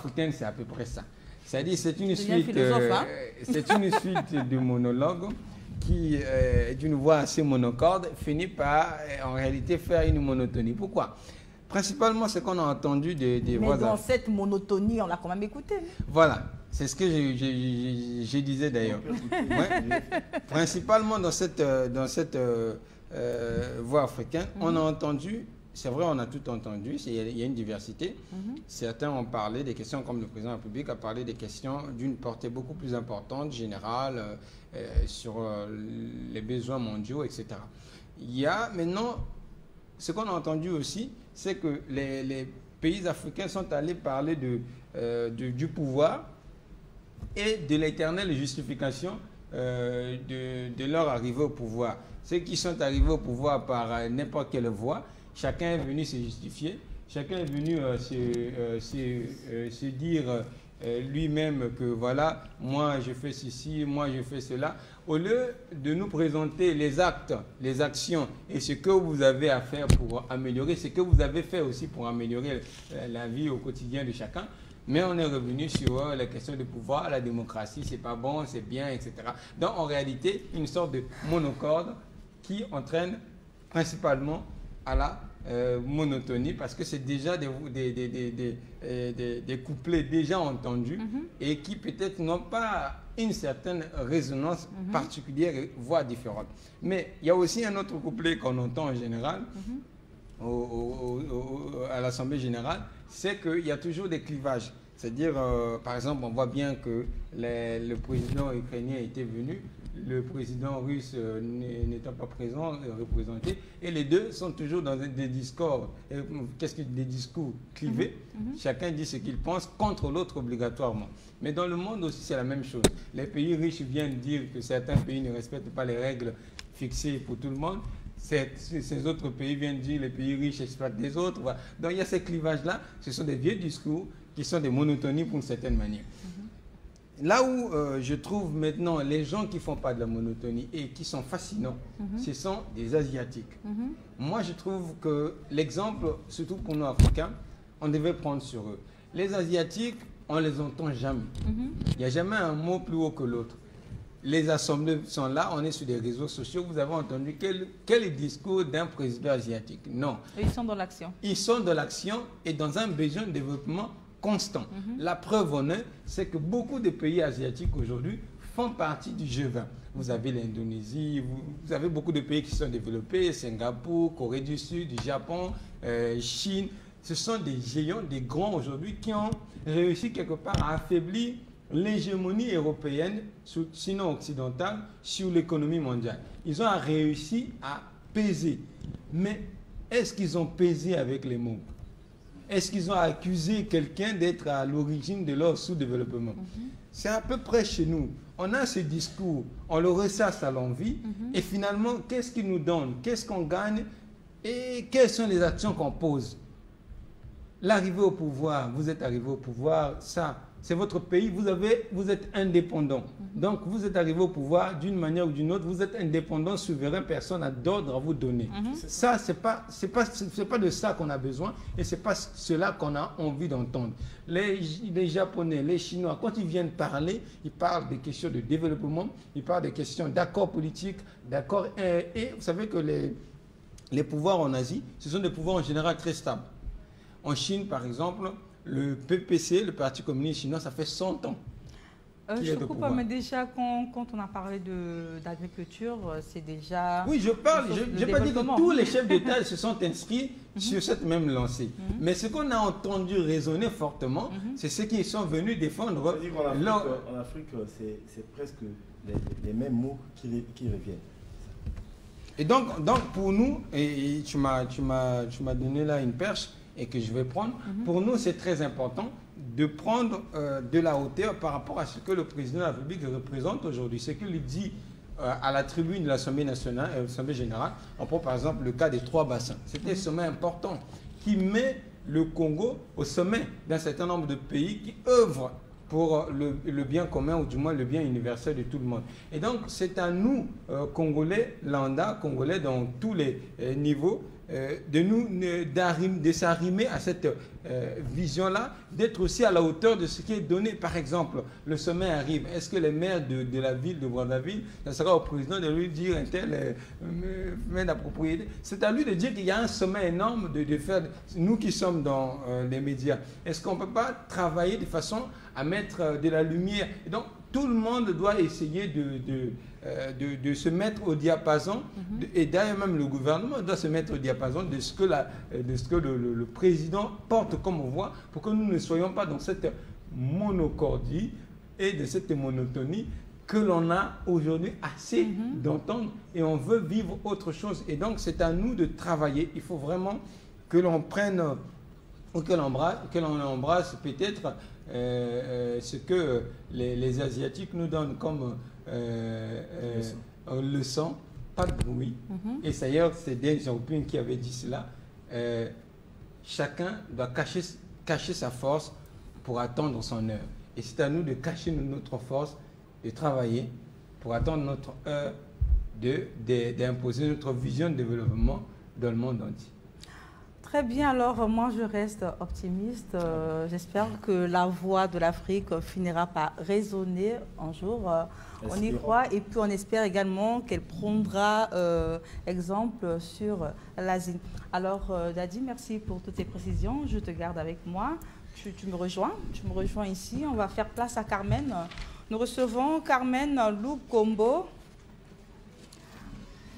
africaine, c'est à peu près ça. C'est-à-dire, c'est une suite, hein? c'est une suite de monologues qui, d'une voix assez monocorde, finit par, en réalité, faire une monotonie. Pourquoi? Principalement, ce qu'on a entendu des voix... Mais dans cette monotonie, on l'a quand même écouté. Voilà, c'est ce que je disais d'ailleurs. Ouais. Principalement dans cette voix africaine, on a entendu... C'est vrai, on a tout entendu, il y a une diversité. Certains ont parlé des questions, comme le président de la République a parlé des questions d'une portée beaucoup plus importante, générale, sur les besoins mondiaux, etc. Il y a maintenant, ce qu'on a entendu aussi, c'est que les pays africains sont allés parler du pouvoir et de l'éternelle justification de leur arrivée au pouvoir. Ceux qui sont arrivés au pouvoir par n'importe quelle voie, chacun est venu se justifier, chacun est venu se dire lui-même que voilà, moi je fais ceci, moi je fais cela. Au lieu de nous présenter les actes, les actions et ce que vous avez à faire pour améliorer, ce que vous avez fait aussi pour améliorer la vie au quotidien de chacun, mais on est revenu sur les questions de pouvoir, la démocratie, c'est pas bon, c'est bien, etc. Donc en réalité, une sorte de monocorde qui entraîne principalement à la monotonie parce que c'est déjà des couplets déjà entendus et qui peut-être n'ont pas une certaine résonance particulière, voire différente. Mais il y a aussi un autre couplet qu'on entend en général à l'Assemblée générale, c'est qu'il y a toujours des clivages. C'est-à-dire, par exemple, on voit bien que le président ukrainien était venu, le président russe n'étant pas présent, représenté, et les deux sont toujours dans des discours, des discours clivés. Chacun dit ce qu'il pense contre l'autre obligatoirement. Mais dans le monde aussi, c'est la même chose. Les pays riches viennent dire que certains pays ne respectent pas les règles fixées pour tout le monde. Ces autres pays viennent dire que les pays riches exploitent les autres. Voilà. Donc il y a ces clivages-là, ce sont des vieux discours qui sont des monotonies pour une certaine manière. Là où je trouve maintenant les gens qui ne font pas de la monotonie et qui sont fascinants, ce sont des Asiatiques. Moi, je trouve que l'exemple, surtout pour nous Africains, on devait prendre sur eux. Les Asiatiques, on ne les entend jamais. Il n'y a jamais un mot plus haut que l'autre. Les assemblées sont là, on est sur des réseaux sociaux. Vous avez entendu quel est le discours d'un président asiatique? Non. Ils sont dans l'action. Ils sont dans l'action et dans un besoin de développement constant. La preuve en est, c'est que beaucoup de pays asiatiques aujourd'hui font partie du G20. Vous avez l'Indonésie, vous avez beaucoup de pays qui sont développés, Singapour, Corée du Sud, Japon, Chine. Ce sont des géants, des grands aujourd'hui qui ont réussi quelque part à affaiblir l'hégémonie européenne, sinon occidentale, sur l'économie mondiale. Ils ont réussi à peser. Mais est-ce qu'ils ont pesé avec les mots? Est-ce qu'ils ont accusé quelqu'un d'être à l'origine de leur sous-développement? C'est à peu près chez nous. On a ce discours, on le ressasse à l'envie, et finalement, qu'est-ce qu'il nous donne? Qu'est-ce qu'on gagne? Et quelles sont les actions qu'on pose? L'arrivée au pouvoir, vous êtes arrivé au pouvoir, ça, c'est votre pays, vous êtes indépendant. Donc, vous êtes arrivé au pouvoir d'une manière ou d'une autre, vous êtes indépendant, souverain, personne n'a d'ordre à vous donner. Ça, c'est pas de ça qu'on a besoin et c'est pas cela qu'on a envie d'entendre. Les Japonais, les Chinois, quand ils viennent parler, ils parlent des questions de développement, ils parlent des questions d'accords politiques, d'accords... Et vous savez que les pouvoirs en Asie, ce sont des pouvoirs en général très stables. En Chine, par exemple, le PPC, le Parti communiste chinois, ça fait 100 ans. Je ne coupe pas, mais déjà, quand on a parlé d'agriculture, c'est déjà... Oui, je parle, je n'ai pas dit que tous les chefs d'État se sont inscrits sur cette même lancée. Mais ce qu'on a entendu résonner fortement, c'est ceux qui sont venus défendre... En Afrique, c'est presque les mêmes mots qui reviennent. Et donc pour nous, et tu m'as donné là une perche, et que je vais prendre, pour nous c'est très important de prendre de la hauteur par rapport à ce que le président de la République représente aujourd'hui. Ce qu'il dit à la tribune de l'Assemblée nationale, l'Assemblée générale, on prend par exemple le cas des 3 bassins. C'était un sommet important qui met le Congo au sommet d'un certain nombre de pays qui œuvrent pour le bien commun, ou du moins le bien universel de tout le monde. Et donc, c'est à nous, Congolais, lambda, Congolais dans tous les niveaux, de s'arrimer à cette vision-là, d'être aussi à la hauteur de ce qui est donné. Par exemple, le sommet arrive. Est-ce que les maires de la ville de Brazzaville, ça sera au président de lui dire un tel maire de la propriété? C'est à lui de dire qu'il y a un sommet énorme de faire, nous qui sommes dans les médias, est-ce qu'on ne peut pas travailler de façon à mettre de la lumière? Et donc, tout le monde doit essayer de se mettre au diapason, et d'ailleurs même le gouvernement doit se mettre au diapason de ce que, le président porte comme voix, pour que nous ne soyons pas dans cette monocordie et de cette monotonie que l'on a aujourd'hui assez d'entendre, et on veut vivre autre chose. Et donc c'est à nous de travailler. Il faut vraiment que l'on prenne ou que l'on embrasse peut-être ce que les Asiatiques nous donnent comme leçon, pas de bruit. Et d'ailleurs, c'est Deng Xiaoping qui avait dit cela. Chacun doit cacher sa force pour attendre son heure. Et c'est à nous de cacher notre force, de travailler pour attendre notre heure, d'imposer notre vision de développement dans le monde entier. Très bien, alors moi je reste optimiste. J'espère que la voix de l'Afrique finira par résonner un jour. On y croit, et puis on espère également qu'elle prendra exemple sur l'Asie. Alors Dadi, merci pour toutes tes précisions. Je te garde avec moi. Tu me rejoins ici. On va faire place à Carmen. Nous recevons Carmen Lukombo,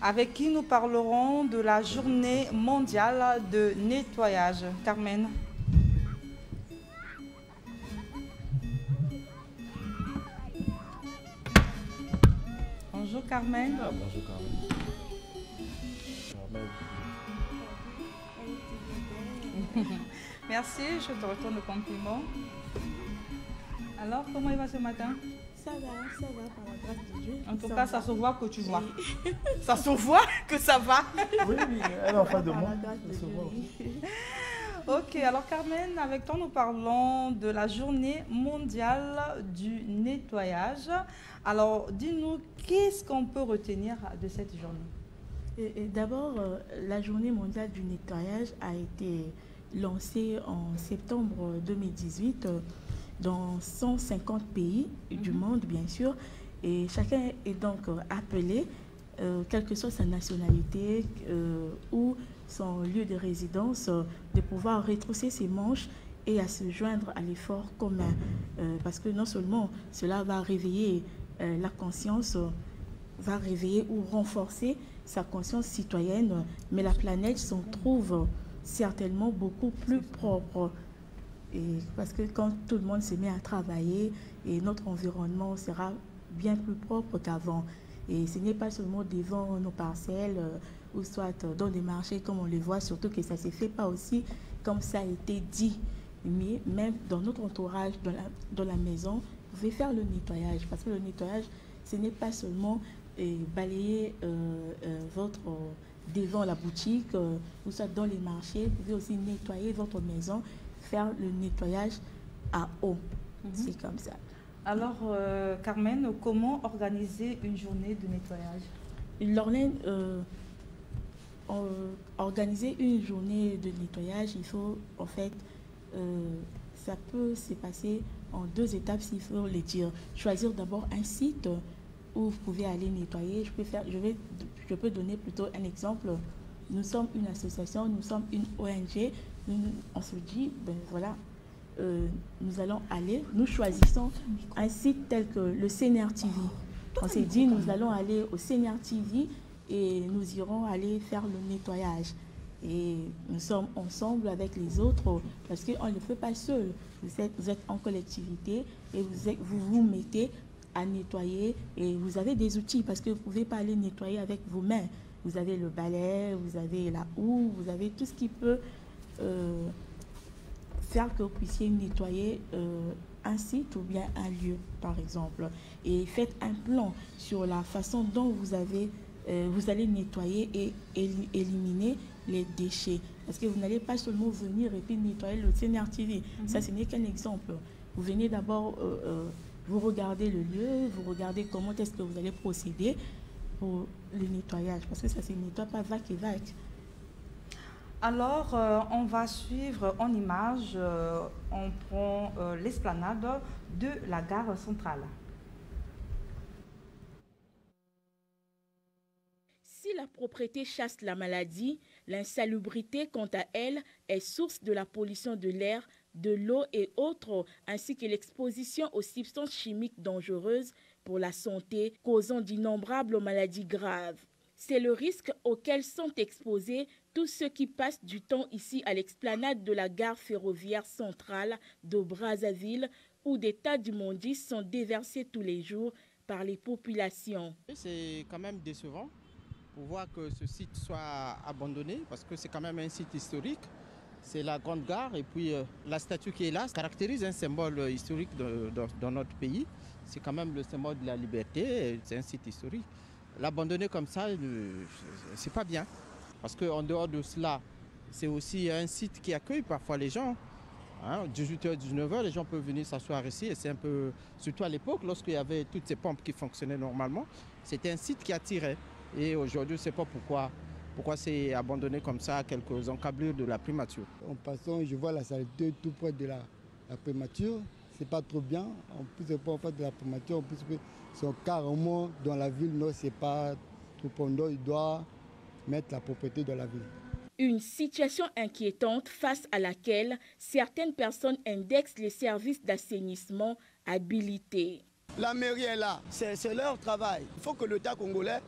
avec qui nous parlerons de la journée mondiale de nettoyage. Carmen. Bonjour Carmen. Ah, bonjour Carmen. Merci, je te retourne le compliment. Alors, comment il va ce matin? Ça va par la grâce de Dieu. En tout cas, ça se voit que tu vois. Ça se voit que ça va. Oui, elle est en face de moi. Ok, alors Carmen, avec toi, nous parlons de la journée mondiale du nettoyage. Alors, dis-nous, qu'est-ce qu'on peut retenir de cette journée? D'abord, la journée mondiale du nettoyage a été lancée en septembre 2018 dans 150 pays du monde, bien sûr. Et chacun est donc appelé, quelle que soit sa nationalité ou son lieu de résidence, de pouvoir retrousser ses manches et à se joindre à l'effort commun. Parce que non seulement cela va réveiller la conscience, va réveiller ou renforcer sa conscience citoyenne, mais la planète s'en trouve certainement beaucoup plus propre. Et parce que quand tout le monde se met à travailler, et notre environnement sera bien plus propre qu'avant. Et ce n'est pas seulement devant nos parcelles ou soit dans des marchés comme on le voit, surtout que ça ne se fait pas aussi comme ça a été dit. Mais même dans notre entourage, dans la maison, vous pouvez faire le nettoyage. Parce que le nettoyage, ce n'est pas seulement balayer votre devant la boutique ou soit dans les marchés. Vous pouvez aussi nettoyer votre maison, faire le nettoyage à eau. C'est comme ça. Alors, Carmen, comment organiser une journée de nettoyage? Organiser une journée de nettoyage, il faut, en fait, ça peut se passer en 2 étapes, s'il faut le dire. Choisir d'abord un site où vous pouvez aller nettoyer. Je peux donner plutôt un exemple. Nous sommes une association, nous sommes une ONG. On se dit, ben voilà, nous allons aller, nous choisissons un site tel que le CNR TV. On s'est dit, nous allons aller au CNR TV et nous irons aller faire le nettoyage. Et nous sommes ensemble avec les autres parce qu'on ne le fait pas seul. Vous êtes en collectivité et vous vous mettez à nettoyer et vous avez des outils parce que vous ne pouvez pas aller nettoyer avec vos mains. Vous avez le balai, vous avez la houe, vous avez tout ce qui peut faire que vous puissiez nettoyer un site ou bien un lieu, par exemple. Et faites un plan sur la façon dont vous allez nettoyer et éliminer les déchets. Parce que vous n'allez pas seulement venir et puis nettoyer le CNR TV. Ça, ce n'est qu'un exemple. Vous venez d'abord, vous regardez le lieu, vous regardez comment est-ce que vous allez procéder pour le nettoyage. Parce que ça ne se nettoie pas vac et vac. Alors, on va suivre en image, on prend l'esplanade de la gare centrale. Si la propreté chasse la maladie, l'insalubrité, quant à elle, est source de la pollution de l'air, de l'eau et autres, ainsi que l'exposition aux substances chimiques dangereuses pour la santé, causant d'innombrables maladies graves. C'est le risque auquel sont exposés tous ceux qui passent du temps ici à l'explanade de la gare ferroviaire centrale de Brazzaville, où des tas d'immondices sont déversés tous les jours par les populations. C'est quand même décevant pour voir que ce site soit abandonné, parce que c'est quand même un site historique. C'est la grande gare et puis la statue qui est là caractérise un symbole historique dans notre pays. C'est quand même le symbole de la liberté, c'est un site historique. L'abandonner comme ça, c'est pas bien. Parce qu'en dehors de cela, c'est aussi un site qui accueille parfois les gens. 18h, 19h, les gens peuvent venir s'asseoir ici. Et c'est un peu, surtout à l'époque, lorsqu'il y avait toutes ces pompes qui fonctionnaient normalement, c'était un site qui attirait. Et aujourd'hui, je ne sais pas pourquoi c'est abandonné comme ça à quelques encablures de la primature. En passant, je vois la saleté tout près de la primature. C'est pas trop bien. En plus, c'est pas en fait de la primature. En plus, ils sont carrément dans la ville. Non, c'est pas trop pendant. Il doit mettre la propriété dans la ville. Une situation inquiétante face à laquelle certaines personnes indexent les services d'assainissement habilités. La mairie est là, c'est leur travail. Il faut que l'État congolais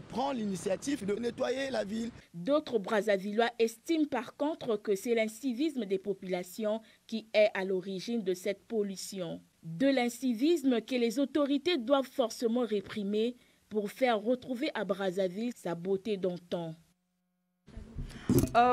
prenne l'initiative de nettoyer la ville. D'autres Brazzavillois estiment par contre que c'est l'incivisme des populations qui est à l'origine de cette pollution. De l'incivisme que les autorités doivent forcément réprimer pour faire retrouver à Brazzaville sa beauté d'antan.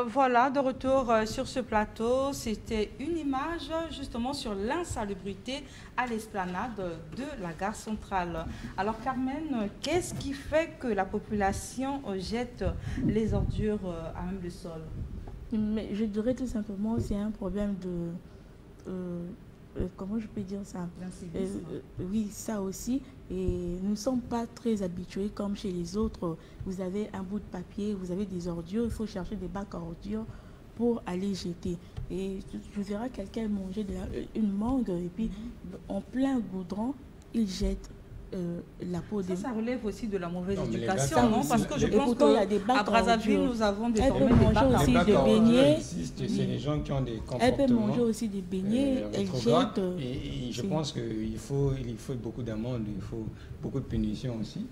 Voilà, de retour sur ce plateau, c'était une image justement sur l'insalubrité à l'esplanade de la gare centrale. Alors Carmen, qu'est-ce qui fait que la population jette les ordures à même le sol? Mais je dirais tout simplement c'est un problème de... comment je peux dire ça? Oui, ça aussi. Et nous ne sommes pas très habitués comme chez les autres. Vous avez un bout de papier, vous avez des ordures, il faut chercher des bacs à ordures pour aller jeter. Et je verrai quelqu'un manger une mangue et puis en plein goudron, il jette la peau des... Ça relève aussi de la mauvaise éducation, non? Parce que je pense qu'à Brazzaville, nous avons désormais des bacs aussi de beignets. C'est les gens qui ont des comportements. Elle peut manger aussi des beignets, elle jette. Et je pense qu'il faut beaucoup d'amendes, il faut beaucoup de punitions aussi.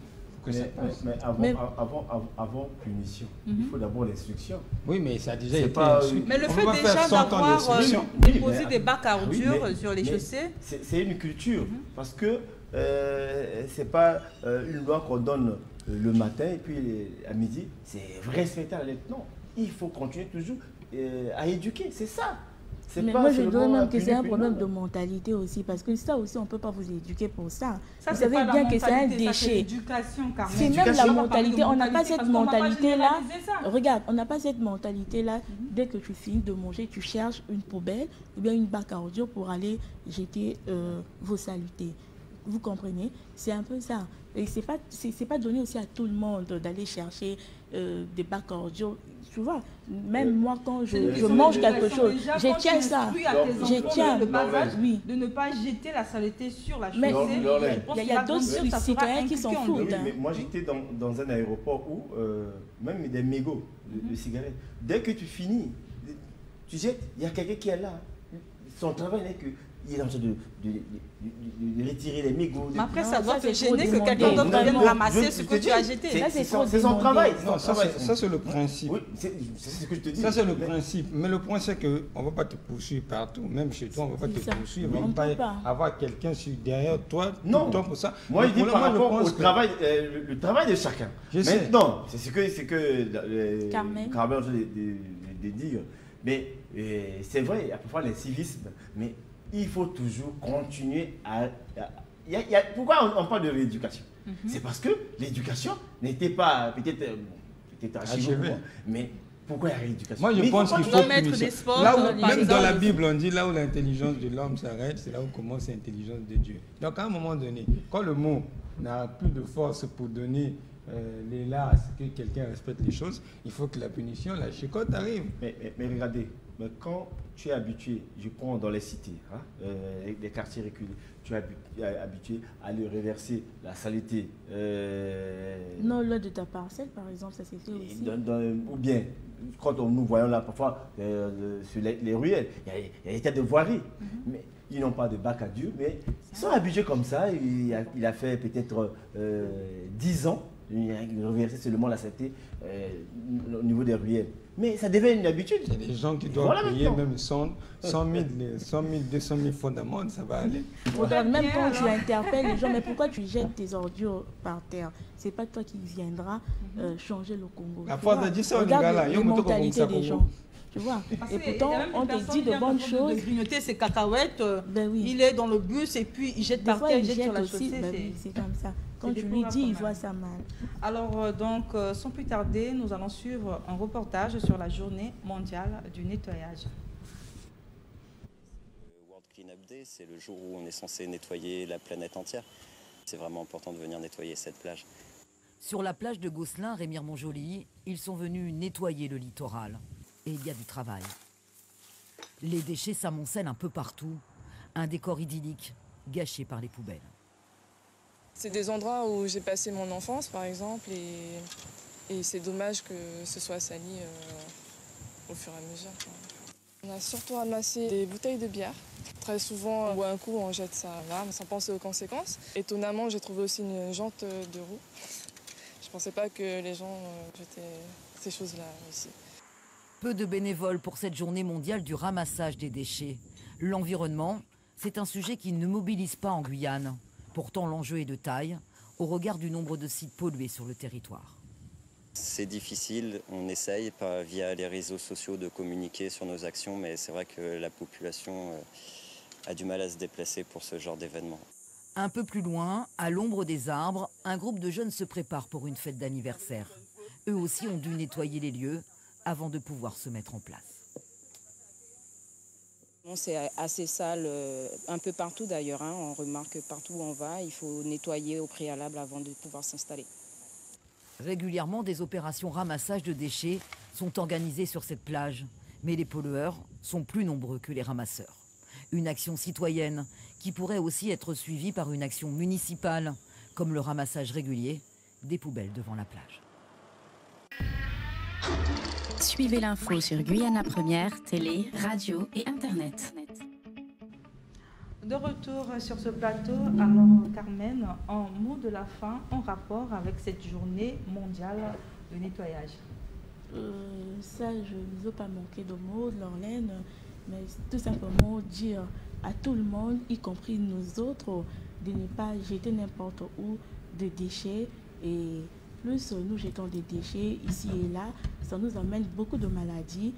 Mais avant punition, il faut d'abord l'instruction. Oui, mais ça a déjà été Mais le fait déjà d'avoir déposé des bacs à ordures sur les chaussées... C'est une culture, parce que c'est pas une loi qu'on donne le matin et puis à midi, c'est respecter la lettre. Non, il faut continuer toujours à éduquer, c'est ça. Mais moi je dirais même que c'est un problème de mentalité aussi, parce que ça aussi on ne peut pas vous éduquer pour ça. Vous savez bien que c'est un déchet. C'est même la mentalité, on n'a pas cette mentalité-là. Regarde, on n'a pas cette mentalité-là. Dès que tu finis de manger, tu cherches une poubelle ou bien une bac à ordures pour aller jeter vos saletés. Vous comprenez? C'est un peu ça. Et c'est pas donné aussi à tout le monde d'aller chercher des bacs à ordures. Tu vois, même moi quand je mange quelque chose, je tiens ça. Je tiens de ne pas jeter la saleté sur la chaussée. Il y a d'autres citoyens qui s'en foutent. Mais moi j'étais dans un aéroport où même des mégots de cigarettes, dès que tu finis, tu jettes, il y a quelqu'un qui est là. Son travail n'est que... Il est en train de retirer les mégots. Mais après, ça doit te gêner que quelqu'un d'autre vienne ramasser ce que tu as jeté. C'est son travail. Non, ça c'est le principe. Oui, c'est ce que je te dis. Ça c'est le principe. Mais le point c'est qu'on ne va pas te poursuivre partout. Même chez toi, on ne va pas te poursuivre. On ne va pas avoir quelqu'un derrière toi tout le temps pour ça. Moi, je dis par rapport au travail, le travail de chacun. Maintenant, c'est ce que Carmen vient de dire. Mais c'est vrai, il y a parfois l'incivisme. Mais il faut toujours continuer à... pourquoi on parle de rééducation? C'est parce que l'éducation n'était pas peut-être achevée, mais pourquoi la rééducation? Moi, je pense qu'il faut mettre des sports. Même dans la Bible, on dit là où l'intelligence de l'homme s'arrête, c'est là où commence l'intelligence de Dieu. Donc, à un moment donné, quand le mot n'a plus de force pour donner là à ce que quelqu'un respecte les choses, il faut que la punition, la chicotte arrive. Mais regardez, mais quand tu es habitué, je prends dans les cités, hein, les quartiers reculés, tu es habitué à lui reverser la saleté. Non, lors de ta parcelle, par exemple, ça s'est fait aussi. Ou bien, quand nous voyons là, parfois, sur les ruelles, il y a des tas de voiries. Mais ils n'ont pas de bac à dur, mais ils sont habitués comme ça. Il a fait peut-être 10 ans, il a reversé seulement la saleté au niveau des ruelles. Mais ça devient une habitude. Il y a des gens qui doivent payer même 100 000, 200 000 francs d'amende, ça va aller. Regarde, même quand tu interpelles les gens, mais pourquoi tu jettes tes ordures par terre? C'est pas toi qui viendras changer le Congo. La fois de dire ça, regarde les mentalités des gens. Tu vois. Et pourtant, on te dit de bonnes choses. De grignoter ses cacahuètes, ben oui. Il est dans le bus et puis il jette par terre, il jette sur la chaussée. Ben oui, c'est comme ça. Quand tu lui dis, il voit ça mal. Alors, donc, sans plus tarder, nous allons suivre un reportage sur la journée mondiale du nettoyage. Le World Cleanup Day, c'est le jour où on est censé nettoyer la planète entière. C'est vraiment important de venir nettoyer cette plage. Sur la plage de Gosselin, Remire-Montjoly, ils sont venus nettoyer le littoral. Et il y a du travail. Les déchets s'amoncellent un peu partout. Un décor idyllique, gâché par les poubelles. C'est des endroits où j'ai passé mon enfance, par exemple, et c'est dommage que ce soit sali au fur et à mesure. On a surtout ramassé des bouteilles de bière. Très souvent, on boit un coup, on jette ça là, sans penser aux conséquences. Étonnamment, j'ai trouvé aussi une jante de roue. Je ne pensais pas que les gens jetaient ces choses-là aussi. Peu de bénévoles pour cette journée mondiale du ramassage des déchets. L'environnement, c'est un sujet qui ne mobilise pas en Guyane. Pourtant, l'enjeu est de taille, au regard du nombre de sites pollués sur le territoire. C'est difficile, on essaye via les réseaux sociaux de communiquer sur nos actions, mais c'est vrai que la population a du mal à se déplacer pour ce genre d'événement. Un peu plus loin, à l'ombre des arbres, un groupe de jeunes se prépare pour une fête d'anniversaire. Eux aussi ont dû nettoyer les lieux avant de pouvoir se mettre en place. C'est assez sale un peu partout d'ailleurs. On remarque partout où on va, il faut nettoyer au préalable avant de pouvoir s'installer. Régulièrement, des opérations ramassage de déchets sont organisées sur cette plage. Mais les pollueurs sont plus nombreux que les ramasseurs. Une action citoyenne qui pourrait aussi être suivie par une action municipale, comme le ramassage régulier des poubelles devant la plage. Suivez l'info sur Guyana Première, télé, radio et Internet. De retour sur ce plateau, alors Carmen, un mot de la fin en rapport avec cette journée mondiale de nettoyage. Ça, je ne veux pas manquer de mots, de Lorlaine, mais tout simplement dire à tout le monde, y compris nous autres, de ne pas jeter n'importe où de déchets. Et plus nous jetons des déchets ici et là, ça nous amène beaucoup de maladies.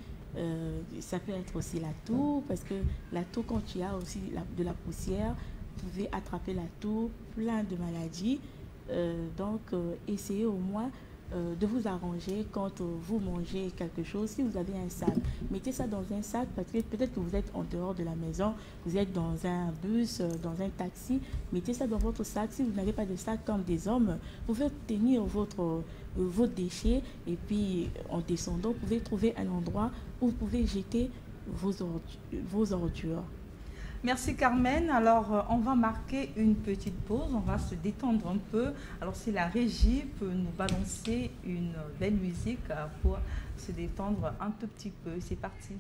Ça peut être aussi la toux, parce que la toux, quand il y a aussi de la poussière, vous pouvez attraper la toux, plein de maladies. Donc, essayez au moins de vous arranger quand vous mangez quelque chose. Si vous avez un sac, mettez ça dans un sac, parce que peut-être que vous êtes en dehors de la maison, vous êtes dans un bus, dans un taxi, mettez ça dans votre sac. Si vous n'avez pas de sac comme des hommes, vous pouvez tenir vos déchets et puis en descendant, vous pouvez trouver un endroit où vous pouvez jeter vos ordures. Merci Carmen. Alors, on va marquer une petite pause, on va se détendre un peu. Alors, si la régie peut nous balancer une belle musique pour se détendre un tout petit peu. C'est parti.